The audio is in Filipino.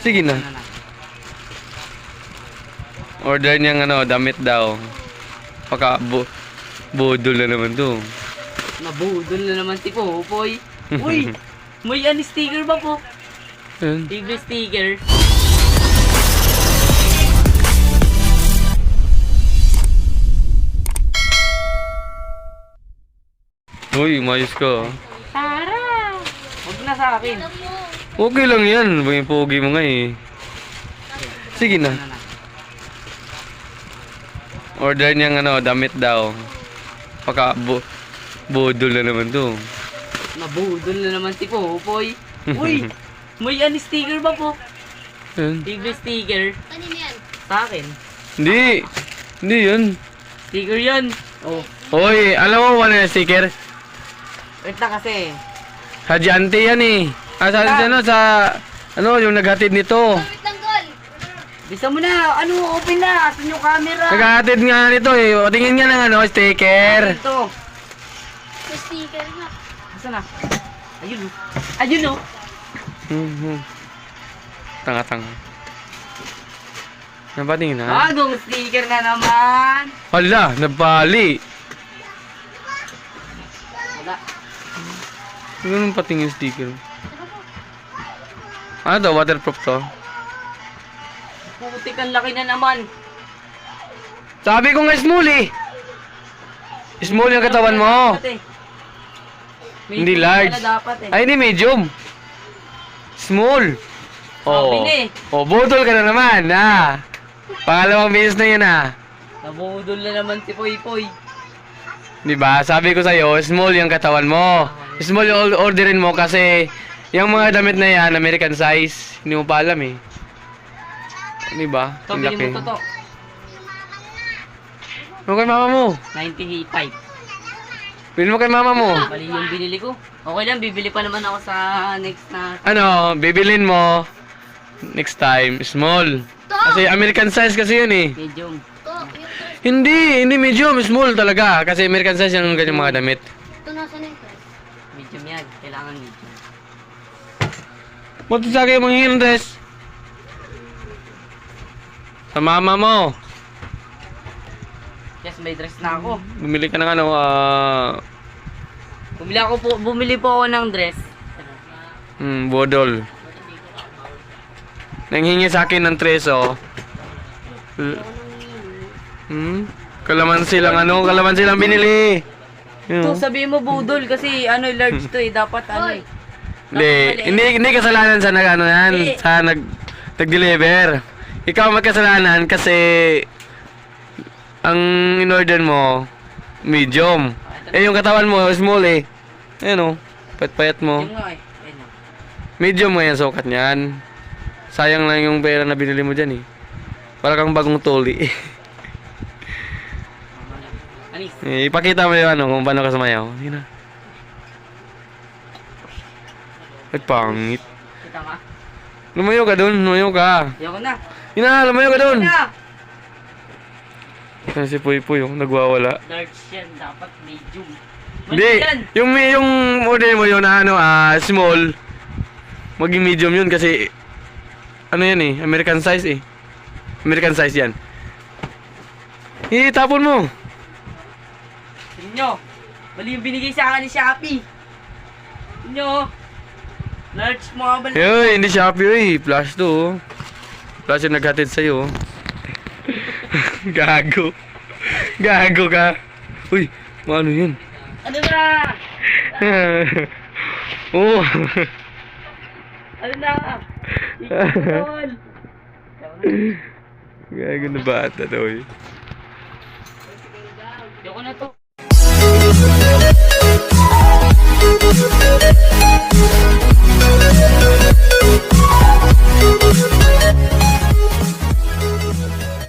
Sige na. Order niyang damit daw. Budol na naman to. Nabudol na naman si Popoy. Uy! May sticker ba po? Libre sticker. Uy, umayos ka. Tara! Huwag na sa akin. Okay lang yan. May pogi mo nga eh. Sige na. Order niyang damit daw. Budol na naman to. Nabudol na naman si Popoy. Uy! May sticker ba po? Libre sticker. Kanina yan? Sa akin. Hindi. Hindi yan. Sticker yan. Oh. Hoy, alam mo ano yung sticker? Wait na kasi. Haji Auntie yan eh. Sa yung naghatid nito. Wait lang, Gol. Bisa mo na. Open na. Asan yung camera? Naghatid nga nito eh. O, tingin nga ng sticker. Ito. Sa sticker nga. Asan na? Ayun o. Ayun o. Tanga-tanga. Napatingin na. Bagong sticker na naman. Hala, nabali. Wala. Ganun patingin sticker. Ano to? Waterproof to? Putik ang laki na naman. Sabi ko nga small eh. Small yung katawan mo. Hindi large. Dapat eh. Ay, hindi medium. Small. Sabi na eh. Budol ka na naman, ha? Pangalawang beses na yun, ha? Nabudol na naman si Poy Poy. Diba? Sabi ko sa'yo, small yung katawan mo. Small yung orderin mo kasi yung mga damit na yan, American size. Hindi mo pa alam eh. Diba? Ito, Ang bili laki. mo to. Ano kay mama mo? 95. Bili mo kay mama mo. Mali yung binili ko. Okay lang, bibili pa naman ako sa next na... Bibilin mo next time, small. Kasi American size kasi yun eh. Medium. Ito, yung Hindi medium, small talaga. Kasi American size yung ganyang mga damit. ito nasa na ito. Medium yan. Kailangan medium. Ba't sa akin mga ng dress? Sa mama mo. Yes, may dress na ako. Bumili ka ng Bumili po ako ng dress. Bodol. Nanghingi sa akin ng treso. Kalamansi lang binili. Ito, sabihin mo budol kasi large to eh. Dapat eh. Hindi kasalanan sa sa nag-deliver. Ikaw magkasalanan kasi ang in-order mo medium. Yung katawan mo small eh. Ayun payat mo. Medium nga eh. Ayun o. Medium mo yan sukat niyan. Sayang lang yung pera na binili mo dyan eh. Para kang bagong tuli. Anis. Ipakita mo yung kung paano ka sumayaw. Hindi na. Ay, pangit. Kita nga. Lumayo ka dun, lumayo ka. Ayoko na. Lumayo ka dun. Na! Yan si Puy Puy, nagwawala. Large yan. Dapat medium. Hindi, yung order mo yun na small. Maging medium yun kasi yan eh, American size eh. American size yan. Tapon mo. Inyo. Mali yung binigay sa akin ni Shopee. Inyo. Large mga balik. Hindi Shopee Flash to. Flash yung naghatid sa'yo. Gago. Gago ka. Uy, ano yun? Ano na? Oo. Ano na? Ikot. Gago na bata daw eh.